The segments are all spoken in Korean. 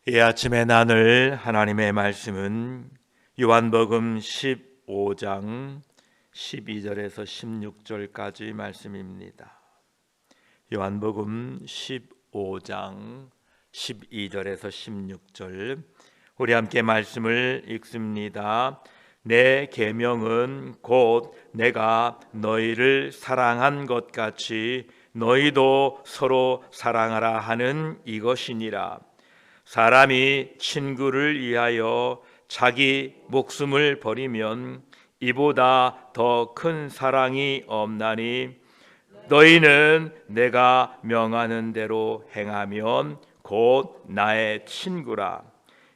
이 아침에 나눌 하나님의 말씀은 요한복음 15장 12절에서 16절까지 말씀입니다. 요한복음 15장 12절에서 16절, 우리 함께 말씀을 읽습니다. 내 계명은 곧 내가 너희를 사랑한 것 같이 너희도 서로 사랑하라 하는 이것이니라. 사람이 친구를 위하여 자기 목숨을 버리면 이보다 더 큰 사랑이 없나니, 너희는 내가 명하는 대로 행하면 곧 나의 친구라.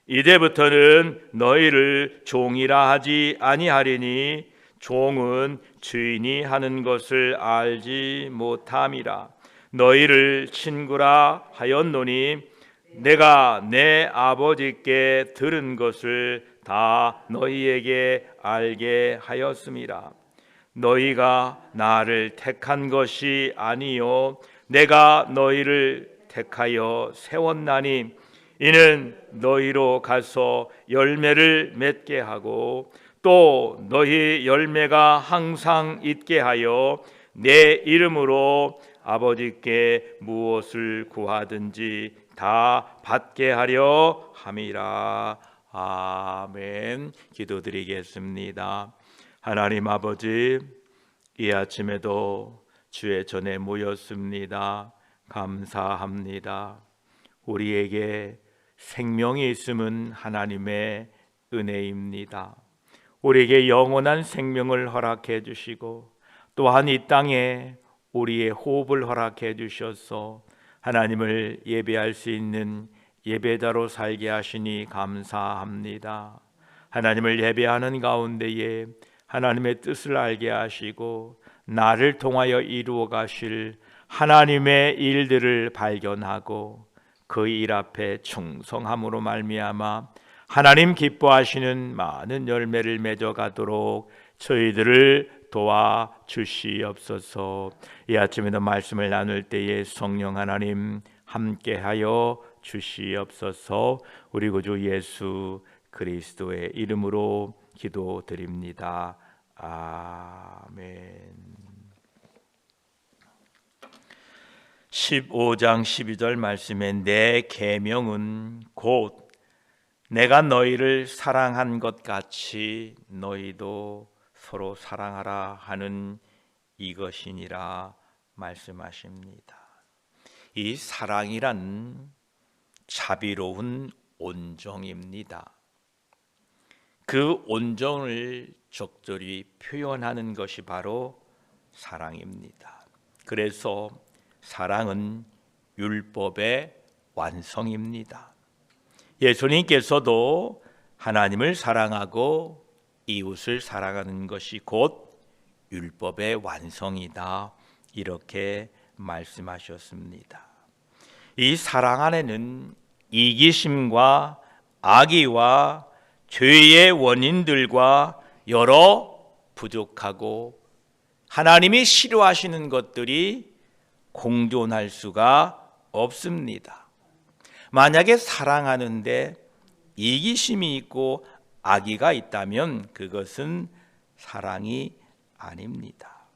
이제부터는 너희를 종이라 하지 아니하리니 종은 주인이 하는 것을 알지 못함이라. 너희를 친구라 하였노니 내가 내 아버지께 들은 것을 다 너희에게 알게 하였음이라. 너희가 나를 택한 것이 아니요 내가 너희를 택하여 세웠나니, 이는 너희로 가서 열매를 맺게 하고 또 너희 열매가 항상 있게 하여 내 이름으로 아버지께 무엇을 구하든지 다 받게 하려 함이라. 아멘. 기도드리겠습니다. 하나님 아버지, 이 아침에도 주의 전에 모였습니다. 감사합니다. 우리에게 생명이 있음은 하나님의 은혜입니다. 우리에게 영원한 생명을 허락해 주시고 또한 이 땅에 우리의 호흡을 허락해 주셔서 하나님을 예배할 수 있는 예배자로 살게 하시니 감사합니다. 하나님을 예배하는 가운데에 하나님의 뜻을 알게 하시고 나를 통하여 이루어 가실 하나님의 일들을 발견하고 그 일 앞에 충성함으로 말미암아 하나님 기뻐하시는 많은 열매를 맺어가도록 저희들을 도와주시옵소서. 이 아침에도 말씀을 나눌 때에 성령 하나님 함께하여 주시옵소서. 우리 구주 예수 그리스도의 이름으로 기도드립니다. 아멘. 15장 12절 말씀에 내 계명은 곧 내가 너희를 사랑한 것 같이 너희도 서로 사랑하라 하는 이것이니라 말씀하십니다. 이 사랑이란 자비로운 온정입니다. 그 온정을 적절히 표현하는 것이 바로 사랑입니다. 그래서 사랑은 율법의 완성입니다. 예수님께서도 하나님을 사랑하고 이웃을 사랑하는 것이 곧 율법의 완성이다, 이렇게 말씀하셨습니다. 이 사랑 안에는 이기심과 악의와 죄의 원인들과 여러 부족하고 하나님이 싫어하시는 것들이 공존할 수가 없습니다. 만약에 사랑하는데 이기심이 있고 악의가 있다면 그것은 사랑이 아닙니다.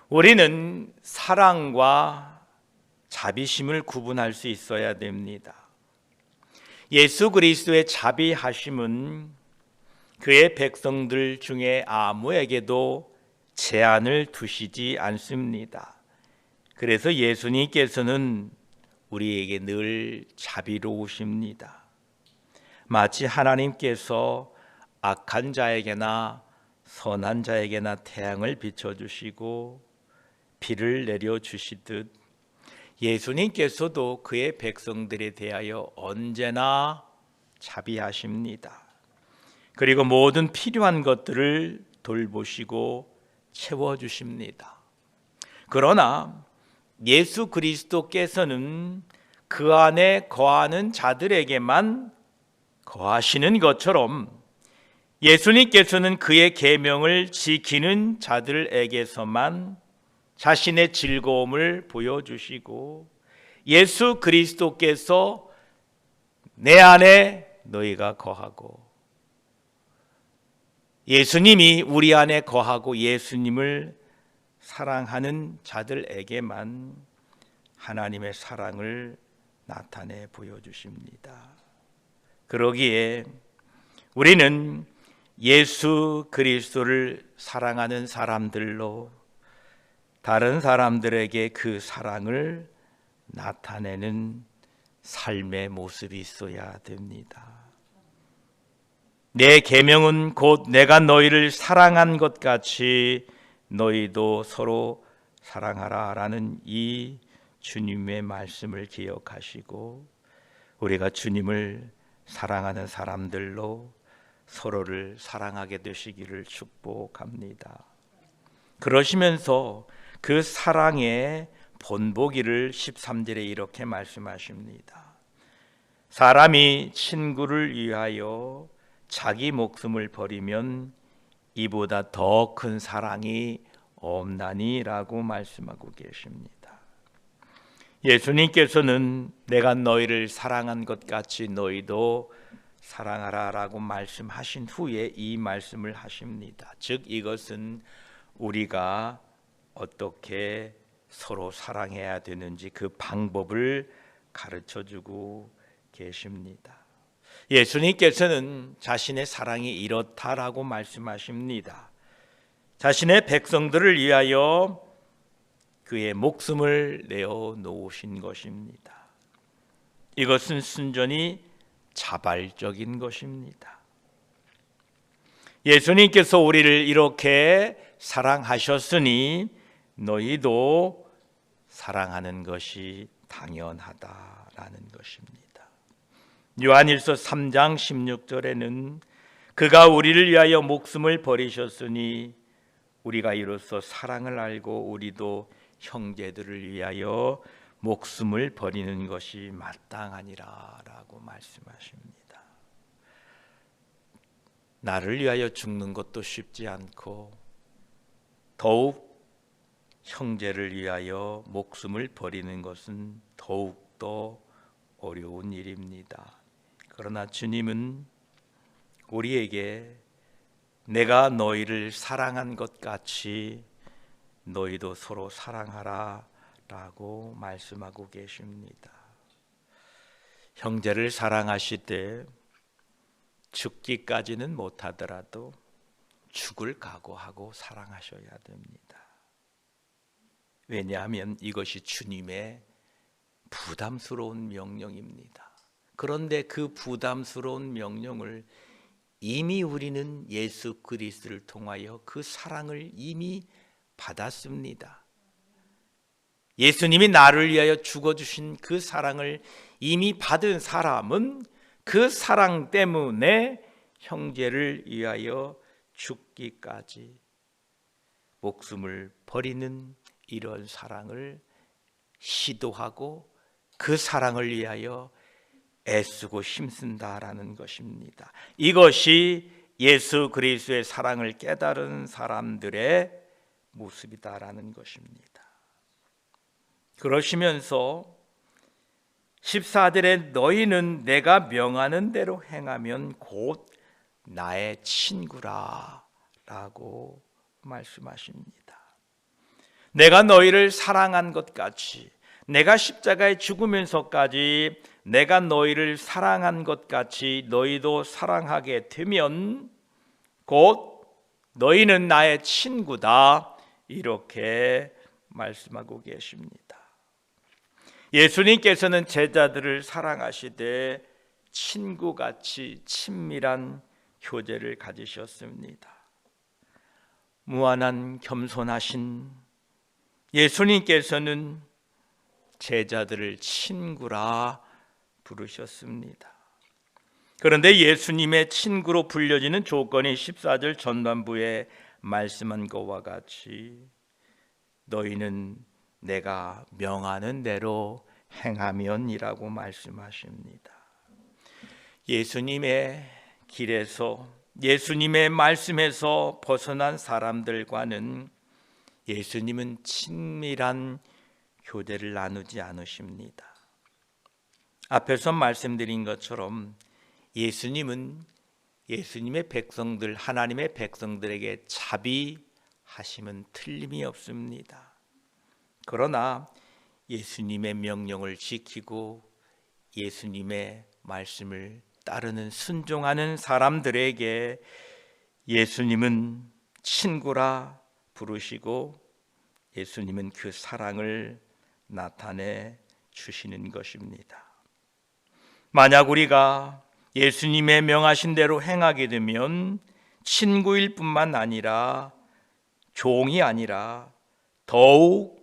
우리는 사랑과 자비심을 구분할 수 있어야 됩니다. 예수 그리스도의 자비하심은 그의 백성들 중에 아무에게도 제한을 두시지 않습니다. 그래서 예수님께서는 우리에게 늘 자비로우십니다. 마치 하나님께서 악한 자에게나 선한 자에게나 태양을 비춰주시고 비를 내려주시듯 예수님께서도 그의 백성들에 대하여 언제나 자비하십니다. 그리고 모든 필요한 것들을 돌보시고 채워주십니다. 그러나 예수 그리스도께서는 그 안에 거하는 자들에게만 거하시는 것처럼 예수님께서는 그의 계명을 지키는 자들에게서만 자신의 즐거움을 보여주시고 예수 그리스도께서 내 안에 너희가 거하고, 예수님이 우리 안에 거하고 예수님을 사랑하는 자들에게만 하나님의 사랑을 나타내 보여주십니다. 그러기에 우리는 예수 그리스도를 사랑하는 사람들로 다른 사람들에게 그 사랑을 나타내는 삶의 모습이 있어야 됩니다. 내 계명은 곧 내가 너희를 사랑한 것 같이 너희도 서로 사랑하라 라는 이 주님의 말씀을 기억하시고, 우리가 주님을 사랑하는 사람들로 서로를 사랑하게 되시기를 축복합니다. 그러시면서 그 사랑의 본보기를 13절에 이렇게 말씀하십니다. 사람이 친구를 위하여 자기 목숨을 버리면 이보다 더 큰 사랑이 없나니 라고 말씀하고 계십니다. 예수님께서는 내가 너희를 사랑한 것 같이 너희도 사랑하라 라고 말씀하신 후에 이 말씀을 하십니다. 즉 이것은 우리가 어떻게 서로 사랑해야 되는지 그 방법을 가르쳐주고 계십니다. 예수님께서는 자신의 사랑이 이렇다라고 말씀하십니다. 자신의 백성들을 위하여 그의 목숨을 내어 놓으신 것입니다. 이것은 순전히 자발적인 것입니다. 예수님께서 우리를 이렇게 사랑하셨으니 너희도 사랑하는 것이 당연하다라는 것입니다. 요한일서 3장 16절에는 그가 우리를 위하여 목숨을 버리셨으니 우리가 이로써 사랑을 알고 우리도 형제들을 위하여 목숨을 버리는 것이 마땅하니라 라고 말씀하십니다. 나를 위하여 죽는 것도 쉽지 않고 더욱 형제를 위하여 목숨을 버리는 것은 더욱더 어려운 일입니다. 그러나 주님은 우리에게 내가 너희를 사랑한 것 같이 너희도 서로 사랑하라 라고 말씀하고 계십니다. 형제를 사랑하실 때 죽기까지는 못하더라도 죽을 각오하고 사랑하셔야 됩니다. 왜냐하면 이것이 주님의 부담스러운 명령입니다. 그런데 그 부담스러운 명령을 이미 우리는 예수 그리스도를 통하여 그 사랑을 이미 받았습니다. 예수님이 나를 위하여 죽어주신 그 사랑을 이미 받은 사람은 그 사랑 때문에 형제를 위하여 죽기까지 목숨을 버리는 이런 사랑을 시도하고 그 사랑을 위하여 애쓰고 힘쓴다라는 것입니다. 이것이 예수 그리스도의 사랑을 깨달은 사람들의 모습이다라는 것입니다. 그러시면서 14절에 너희는 내가 명하는 대로 행하면 곧 나의 친구라 라고 말씀하십니다. 내가 너희를 사랑한 것 같이, 내가 십자가에 죽으면서까지 내가 너희를 사랑한 것 같이 너희도 사랑하게 되면 곧 너희는 나의 친구다 이렇게 말씀하고 계십니다. 예수님께서는 제자들을 사랑하시되 친구같이 친밀한 교제를 가지셨습니다. 무한한 겸손하신 예수님께서는 제자들을 친구라 부르셨습니다. 그런데 예수님의 친구로 불려지는 조건이 14절 전반부에 말씀한 것과 같이 너희는 내가 명하는 대로 행하면이라고 말씀하십니다. 예수님의 길에서 예수님의 말씀에서 벗어난 사람들과는 예수님은 친밀한 교제를 나누지 않으십니다. 앞에서 말씀드린 것처럼 예수님은 예수님의 백성들, 하나님의 백성들에게 자비하심은 틀림이 없습니다. 그러나 예수님의 명령을 지키고 예수님의 말씀을 따르는 순종하는 사람들에게 예수님은 친구라 부르시고 예수님은 그 사랑을 나타내 주시는 것입니다. 만약 우리가 예수님의 명하신 대로 행하게 되면 친구일 뿐만 아니라 종이 아니라 더욱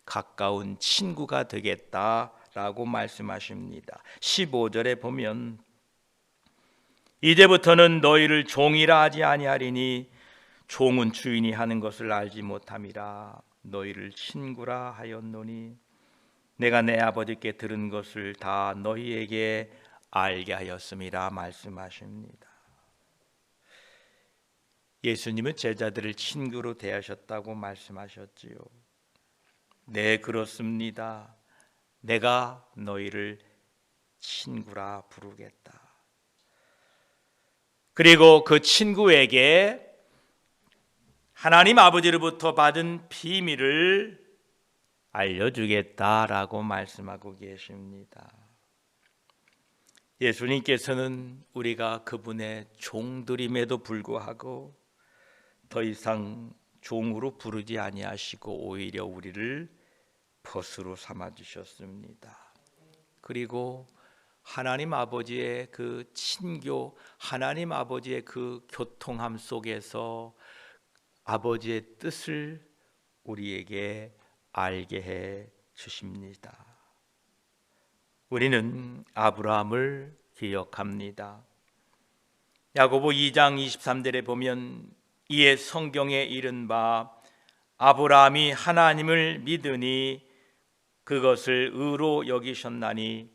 가까운 친구가 되겠다라고 말씀하십니다. 15절에 보면 이제부터는 너희를 종이라 하지 아니하리니 종은 주인이 하는 것을 알지 못함이라. 너희를 친구라 하였노니 내가 내 아버지께 들은 것을 다 너희에게 알게 하였음이라 말씀하십니다. 예수님은 제자들을 친구로 대하셨다고 말씀하셨지요. 네, 그렇습니다. 내가 너희를 친구라 부르겠다. 그리고 그 친구에게 하나님 아버지로부터 받은 비밀을 알려주겠다라고 말씀하고 계십니다. 예수님께서는 우리가 그분의 종들임에도 불구하고 더 이상 종으로 부르지 아니하시고 오히려 우리를 벗으로 삼아 주셨습니다. 그리고 하나님 아버지의 그 친교, 하나님 아버지의 그 교통함 속에서 아버지의 뜻을 우리에게 알게 해 주십니다. 우리는 아브라함을 기억합니다. 야고보 2장 23절에 보면 이에 성경에 이른바 아브라함이 하나님을 믿으니 그것을 의로 여기셨나니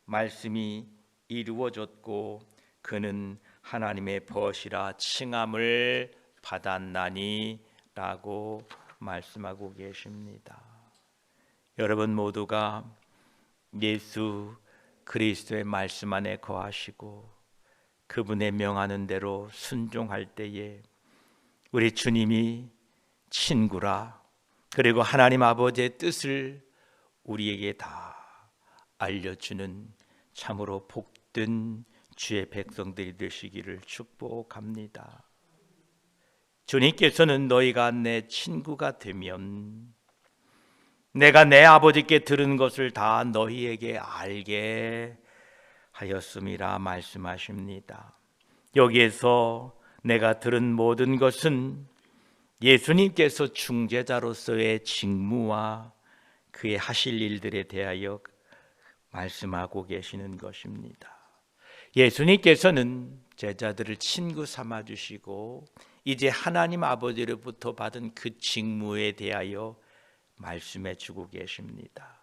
말씀이 이루어졌고 그는 하나님의 벗이라 칭함을 받았나니 라고 말씀하고 계십니다. 여러분 모두가 예수 그리스도의 말씀 안에 거하시고 그분의 명하는 대로 순종할 때에 우리 주님이 친구라, 그리고 하나님 아버지의 뜻을 우리에게 다 알려주는 참으로 복된 주의 백성들이 되시기를 축복합니다. 주님께서는 너희가 내 친구가 되면 내가 내 아버지께 들은 것을 다 너희에게 알게 하였음이라 말씀하십니다. 여기에서 내가 들은 모든 것은 예수님께서 중재자로서의 직무와 그의 하실 일들에 대하여 말씀하고 계시는 것입니다. 예수님께서는 제자들을 친구 삼아 주시고 이제 하나님 아버지로부터 받은 그 직무에 대하여 말씀해 주고 계십니다.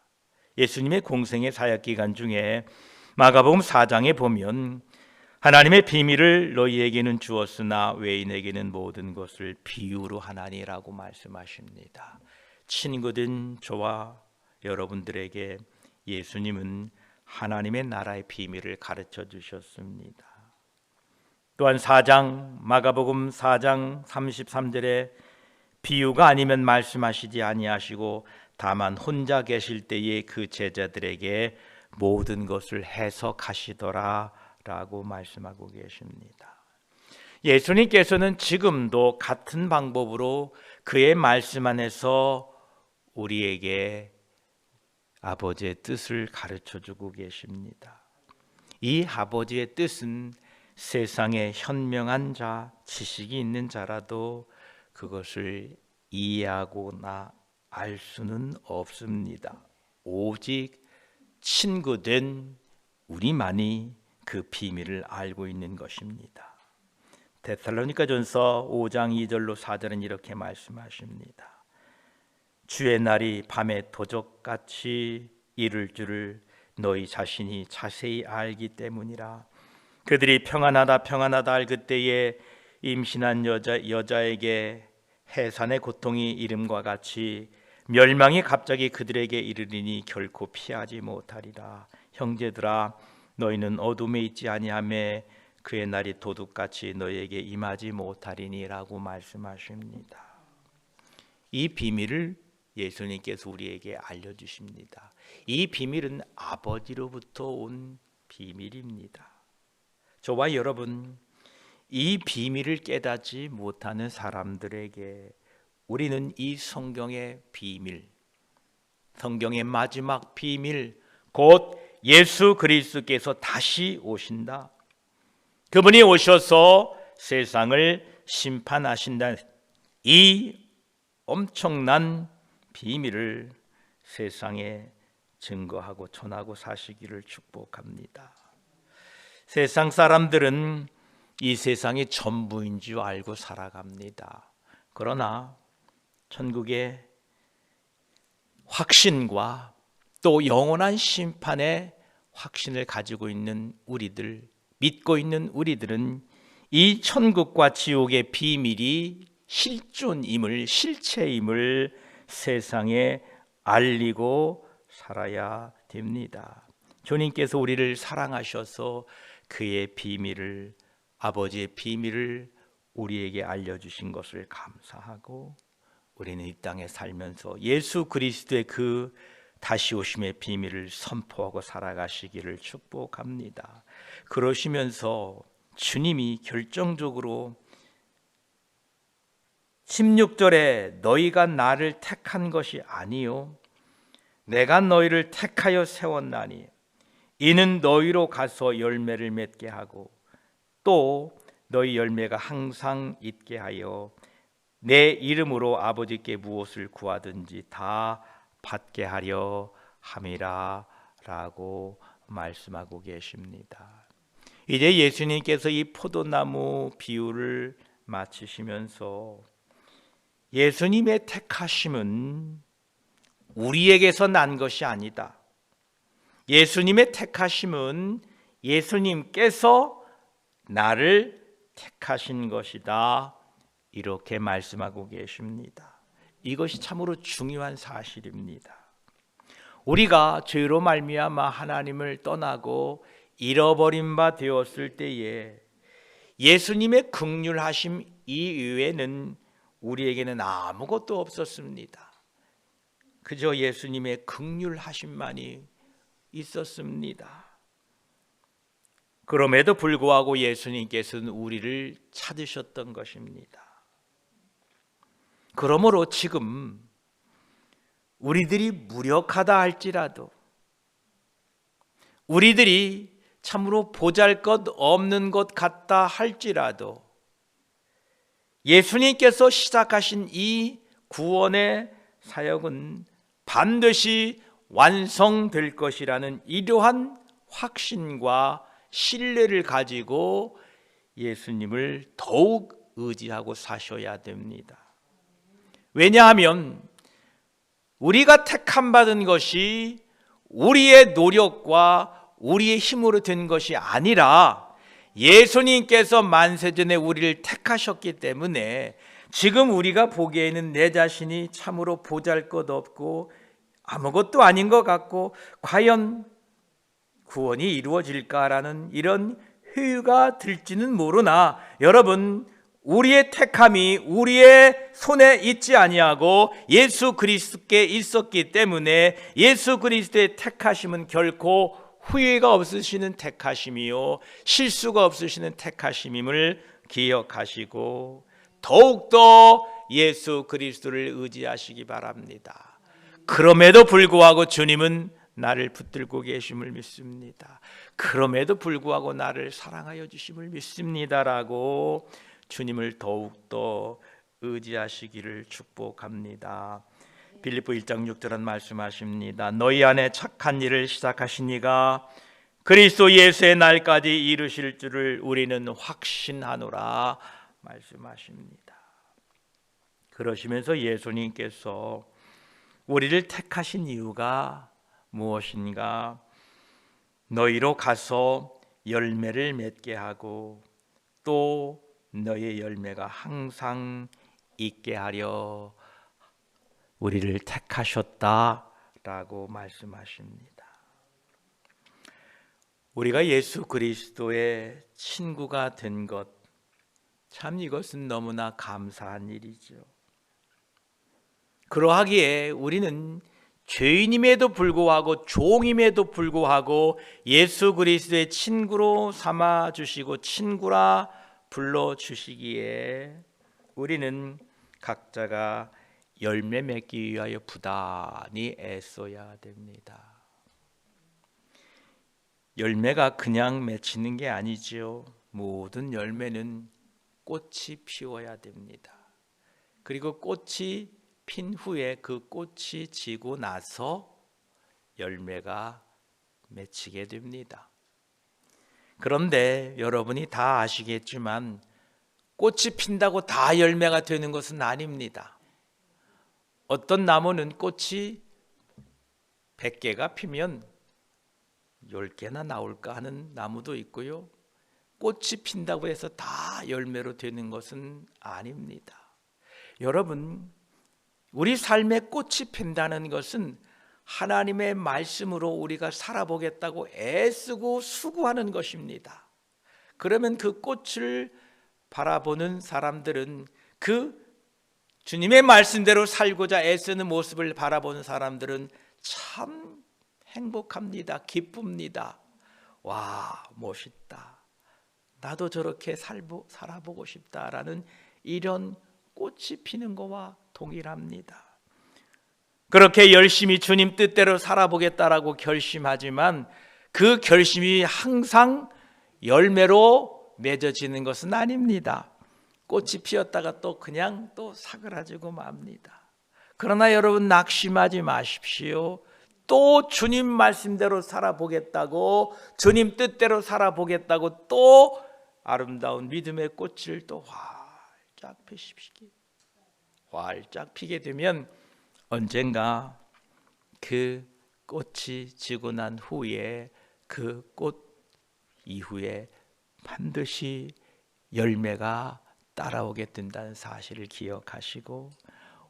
예수님의 공생의 사역 기간 중에 마가복음 4장에 보면 하나님의 비밀을 너희에게는 주었으나 외인에게는 모든 것을 비유로 하나니라고 말씀하십니다. 친구된 저와 여러분들에게 예수님은 하나님의 나라의 비밀을 가르쳐 주셨습니다. 또한 마가복음 4장 33절에 비유가 아니면 말씀하시지 아니하시고 다만 혼자 계실 때에 그 제자들에게 모든 것을 해석하시더라 라고 말씀하고 계십니다. 예수님께서는 지금도 같은 방법으로 그의 말씀 안에서 우리에게 아버지의 뜻을 가르쳐 주고 계십니다. 이 아버지의 뜻은 세상에 현명한 자, 지식이 있는 자라도 그것을 이해하거나 알 수는 없습니다. 오직 친구된 우리만이 그 비밀을 알고 있는 것입니다. 데살로니가전서 5장 2절로 4절은 이렇게 말씀하십니다. 주의 날이 밤에 도적같이 이를 줄을 너희 자신이 자세히 알기 때문이라. 그들이 평안하다 할 그때에 임신한 여자에게 해산의 고통이 이름과 같이 멸망이 갑자기 그들에게 이르리니 결코 피하지 못하리라. 형제들아 너희는 어둠에 있지 아니하며 그의 날이 도둑같이 너희에게 임하지 못하리니라고 말씀하십니다. 이 비밀을 예수님께서 우리에게 알려주십니다. 이 비밀은 아버지로부터 온 비밀입니다. 저와 여러분, 이 비밀을 깨닫지 못하는 사람들에게 우리는 이 성경의 비밀, 성경의 마지막 비밀, 곧 예수 그리스도께서 다시 오신다, 그분이 오셔서 세상을 심판하신다, 이 엄청난 비밀을 세상에 증거하고 전하고 사시기를 축복합니다. 세상 사람들은 이 세상이 전부인 줄 알고 살아갑니다. 그러나 천국의 확신과 또 영원한 심판의 확신을 가지고 있는 우리들, 믿고 있는 우리들은 이 천국과 지옥의 비밀이 실존임을, 실체임을 세상에 알리고 살아야 됩니다. 주님께서 우리를 사랑하셔서 그의 비밀을, 아버지의 비밀을 우리에게 알려주신 것을 감사하고 우리는 이 땅에 살면서 예수 그리스도의 그 다시 오심의 비밀을 선포하고 살아가시기를 축복합니다. 그러시면서 주님이 결정적으로 16절에 너희가 나를 택한 것이 아니요 내가 너희를 택하여 세웠나니 이는 너희로 가서 열매를 맺게 하고 또 너희 열매가 항상 있게 하여 내 이름으로 아버지께 무엇을 구하든지 다 받게 하려 함이라 라고 말씀하고 계십니다. 이제 예수님께서 이 포도나무 비유를 마치시면서 예수님의 택하심은 우리에게서 난 것이 아니다. 예수님의 택하심은 예수님께서 나를 택하신 것이다. 이렇게 말씀하고 계십니다. 이것이 참으로 중요한 사실입니다. 우리가 죄로 말미암아 하나님을 떠나고 잃어버린 바 되었을 때에 예수님의 긍휼하심 이외에는 우리에게는 아무것도 없었습니다. 그저 예수님의 긍휼하심만이 있었습니다. 그럼에도 불구하고 예수님께서는 우리를 찾으셨던 것입니다. 그러므로 지금 우리들이 무력하다 할지라도, 우리들이 참으로 보잘것없는 것 같다 할지라도 예수님께서 시작하신 이 구원의 사역은 반드시 완성될 것이라는 이러한 확신과 신뢰를 가지고 예수님을 더욱 의지하고 사셔야 됩니다. 왜냐하면 우리가 택함받은 것이 우리의 노력과 우리의 힘으로 된 것이 아니라 예수님께서 만세전에 우리를 택하셨기 때문에 지금 우리가 보기에는 내 자신이 참으로 보잘것없고 아무것도 아닌 것 같고 과연 구원이 이루어질까라는 이런 회유가 들지는 모르나 여러분, 우리의 택함이 우리의 손에 있지 아니하고 예수 그리스도께 있었기 때문에 예수 그리스도의 택하심은 결코 후회가 없으시는 택하심이요 실수가 없으시는 택하심임을 기억하시고 더욱더 예수 그리스도를 의지하시기 바랍니다. 그럼에도 불구하고 주님은 나를 붙들고 계심을 믿습니다. 그럼에도 불구하고 나를 사랑하여 주심을 믿습니다라고 주님을 더욱더 의지하시기를 축복합니다. 빌립보 1장 6절은 말씀하십니다. 너희 안에 착한 일을 시작하신 이가 그리스도 예수의 날까지 이루실 줄을 우리는 확신하노라 말씀하십니다. 그러시면서 예수님께서 우리를 택하신 이유가 무엇인가? 너희로 가서 열매를 맺게 하고 또 너희의 열매가 항상 있게 하려 우리를 택하셨다라고 말씀하십니다. 우리가 예수 그리스도의 친구가 된 것, 참 이것은 너무나 감사한 일이죠. 그러하기에 우리는 죄인임에도 불구하고 종임에도 불구하고 예수 그리스도의 친구로 삼아 주시고 친구라 불러 주시기에 우리는 각자가 열매 맺기 위하여 부단히 애써야 됩니다. 열매가 그냥 맺히는 게 아니지요. 모든 열매는 꽃이 피워야 됩니다. 그리고 꽃이 핀 후에 그 꽃이 지고 나서 열매가 맺히게 됩니다. 그런데 여러분이 다 아시겠지만 꽃이 핀다고 다 열매가 되는 것은 아닙니다. 어떤 나무는 꽃이 100개가 피면 10개나 나올까 하는 나무도 있고요. 꽃이 핀다고 해서 다 열매로 되는 것은 아닙니다. 여러분, 우리 삶에 꽃이 핀다는 것은 하나님의 말씀으로 우리가 살아보겠다고 애쓰고 수고하는 것입니다. 그러면 그 꽃을 바라보는 사람들은, 그 주님의 말씀대로 살고자 애쓰는 모습을 바라보는 사람들은 참 행복합니다. 기쁩니다. 와, 멋있다. 나도 저렇게 살아보고 싶다라는 이런 꽃이 피는 것과 동일합니다. 그렇게 열심히 주님 뜻대로 살아보겠다라고 결심하지만 그 결심이 항상 열매로 맺어지는 것은 아닙니다. 꽃이 피었다가 또 그냥 또 사그라지고 맙니다. 그러나 여러분, 낙심하지 마십시오. 또 주님 말씀대로 살아보겠다고, 주님 뜻대로 살아보겠다고 또 아름다운 믿음의 꽃을 또 활짝 피십시오. 활짝 피게 되면 언젠가 그 꽃이 지고 난 후에 그 꽃 이후에 반드시 열매가 따라오게 된다는 사실을 기억하시고,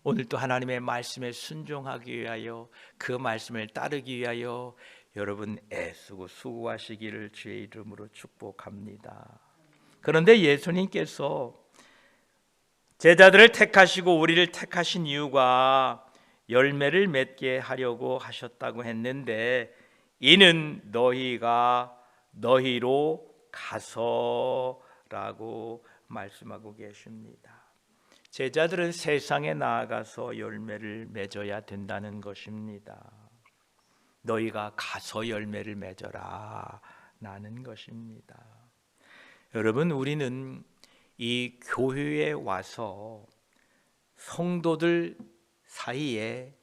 오늘도 하나님의 말씀에 순종하기 위하여, 그 말씀을 따르기 위하여 여러분 애쓰고 수고하시기를 주의 이름으로 축복합니다. 그런데 예수님께서 제자들을 택하시고 우리를 택하신 이유가 열매를 맺게 하려고 하셨다고 했는데, 이는 너희가 너희로 가서라고 말씀하고 계십니다. 제자들은 세상에 나아가서 열매를 맺어야 된다는 것입니다. 너희가 가서 열매를 맺어라 라는 것입니다. 여러분, 우리는 이 교회에 와서 성도들 사이에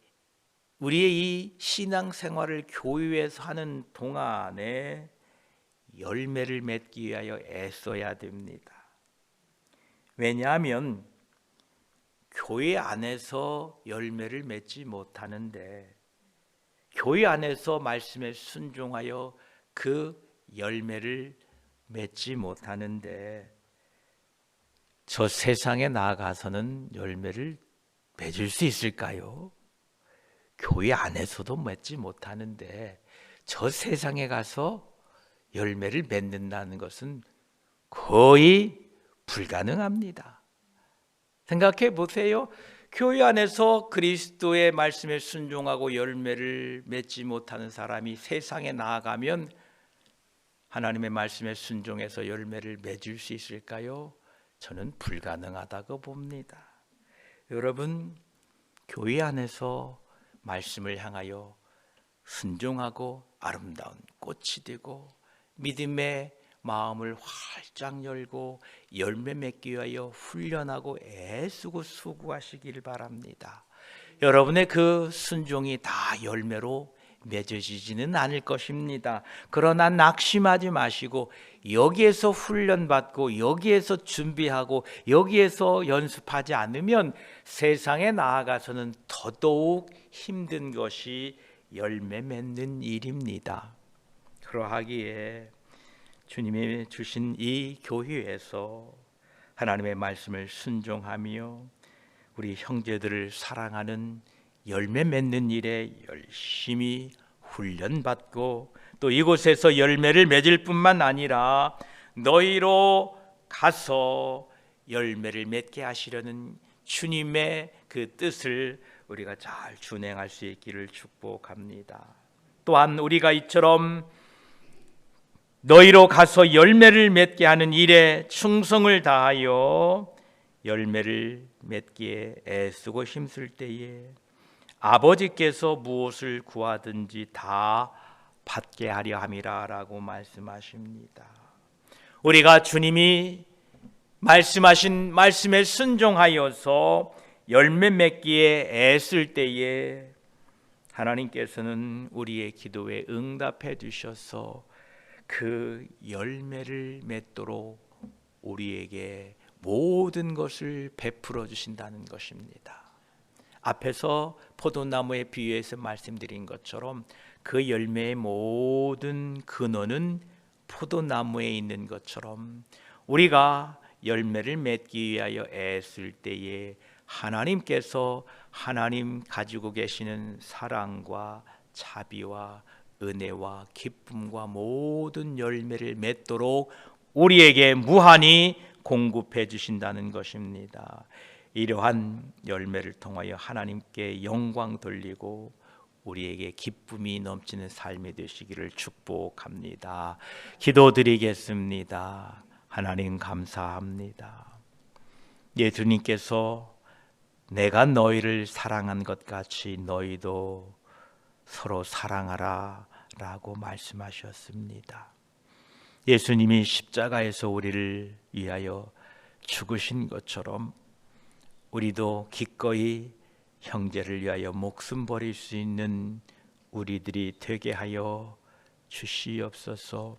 우리의 이 신앙생활을 교회에서 하는 동안에 열매를 맺기 위하여 애써야 됩니다. 왜냐하면 교회 안에서 열매를 맺지 못하는데, 교회 안에서 말씀에 순종하여 그 열매를 맺지 못하는데, 저 세상에 나아가서는 열매를 맺을 수 있을까요? 교회 안에서도 맺지 못하는데 저 세상에 가서 열매를 맺는다는 것은 거의 불가능합니다. 생각해 보세요. 교회 안에서 그리스도의 말씀에 순종하고 열매를 맺지 못하는 사람이 세상에 나아가면 하나님의 말씀에 순종해서 열매를 맺을 수 있을까요? 저는 불가능하다고 봅니다. 여러분, 교회 안에서 말씀을 향하여 순종하고 아름다운 꽃이 되고 믿음의 마음을 활짝 열고 열매 맺기 위하여 훈련하고 애쓰고 수고하시길 바랍니다. 여러분의 그 순종이 다 열매로 맺어지지는 않을 것입니다. 그러나 낙심하지 마시고 여기에서 훈련받고 여기에서 준비하고 여기에서 연습하지 않으면 세상에 나아가서는 더더욱 힘든 것이 열매 맺는 일입니다. 그러하기에 주님이 주신 이 교회에서 하나님의 말씀을 순종하며 우리 형제들을 사랑하는 열매 맺는 일에 열심히 훈련받고 또 이곳에서 열매를 맺을 뿐만 아니라 너희로 가서 열매를 맺게 하시려는 주님의 그 뜻을 우리가 잘 준행할 수 있기를 축복합니다. 또한 우리가 이처럼 너희로 가서 열매를 맺게 하는 일에 충성을 다하여 열매를 맺기에 애쓰고 힘쓸 때에 아버지께서 무엇을 구하든지 다 받게 하려 함이라 라고 말씀하십니다. 우리가 주님이 말씀하신 말씀에 순종하여서 열매 맺기에 애쓸 때에 하나님께서는 우리의 기도에 응답해 주셔서 그 열매를 맺도록 우리에게 모든 것을 베풀어 주신다는 것입니다. 앞에서 포도나무에 비유해서 말씀드린 것처럼 그 열매의 모든 근원은 포도나무에 있는 것처럼 우리가 열매를 맺기 위하여 애쓸 때에 하나님께서 하나님 가지고 계시는 사랑과 자비와 은혜와 기쁨과 모든 열매를 맺도록 우리에게 무한히 공급해 주신다는 것입니다. 이러한 열매를 통하여 하나님께 영광 돌리고 우리에게 기쁨이 넘치는 삶이 되시기를 축복합니다. 기도드리겠습니다. 하나님 감사합니다. 예수님께서 내가 너희를 사랑한 것 같이 너희도 서로 사랑하라 라고 말씀하셨습니다. 예수님이 십자가에서 우리를 위하여 죽으신 것처럼 우리도 기꺼이 형제를 위하여 목숨 버릴 수 있는 우리들이 되게 하여 주시옵소서.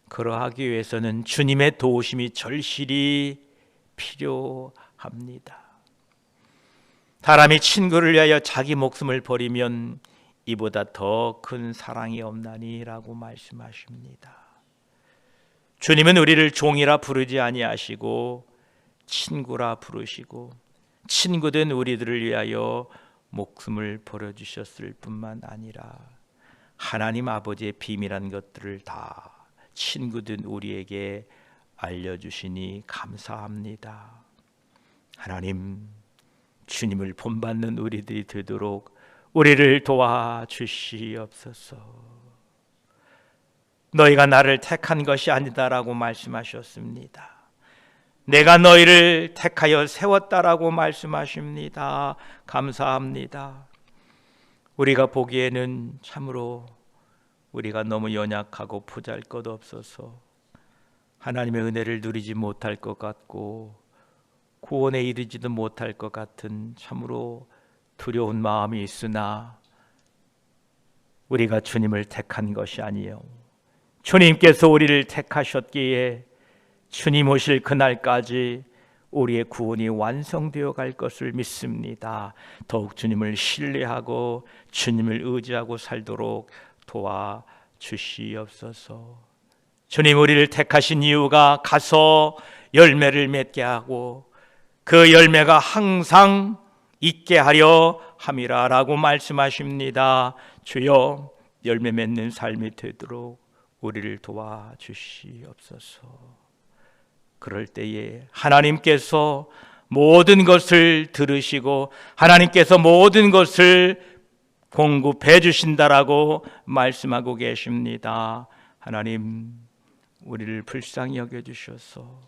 그러하기 위해서는 주님의 도우심이 절실히 필요합니다. 사람이 친구를 위하여 자기 목숨을 버리면 이보다 더 큰 사랑이 없나니라고 말씀하십니다. 주님은 우리를 종이라 부르지 아니하시고 친구라 부르시고 친구된 우리들을 위하여 목숨을 버려주셨을 뿐만 아니라 하나님 아버지의 비밀한 것들을 다 친구된 우리에게 알려주시니 감사합니다. 하나님, 주님을 본받는 우리들이 되도록 우리를 도와주시옵소서. 너희가 나를 택한 것이 아니다라고 말씀하셨습니다. 내가 너희를 택하여 세웠다라고 말씀하십니다. 감사합니다. 우리가 보기에는 참으로 우리가 너무 연약하고 보잘것없어서 하나님의 은혜를 누리지 못할 것 같고 구원에 이르지도 못할 것 같은 참으로 두려운 마음이 있으나 우리가 주님을 택한 것이 아니요 주님께서 우리를 택하셨기에 주님 오실 그날까지 우리의 구원이 완성되어 갈 것을 믿습니다. 더욱 주님을 신뢰하고 주님을 의지하고 살도록 도와주시옵소서. 주님, 우리를 택하신 이유가 가서 열매를 맺게 하고 그 열매가 항상 있게 하려 함이라 라고 말씀하십니다. 주여, 열매 맺는 삶이 되도록 우리를 도와주시옵소서. 그럴 때에 하나님께서 모든 것을 들으시고 하나님께서 모든 것을 공급해 주신다라고 말씀하고 계십니다. 하나님, 우리를 불쌍히 여겨주셔서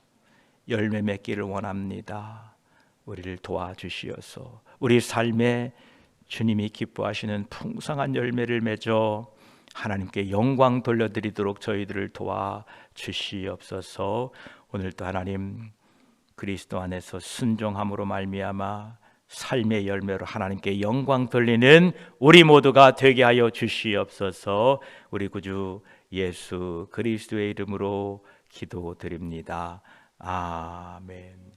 열매 맺기를 원합니다. 우리를 도와주시어서 우리 삶에 주님이 기뻐하시는 풍성한 열매를 맺어 하나님께 영광 돌려드리도록 저희들을 도와주시옵소서. 오늘도 하나님, 그리스도 안에서 순종함으로 말미암아 삶의 열매로 하나님께 영광 돌리는 우리 모두가 되게 하여 주시옵소서. 우리 구주 예수 그리스도의 이름으로 기도드립니다. 아멘.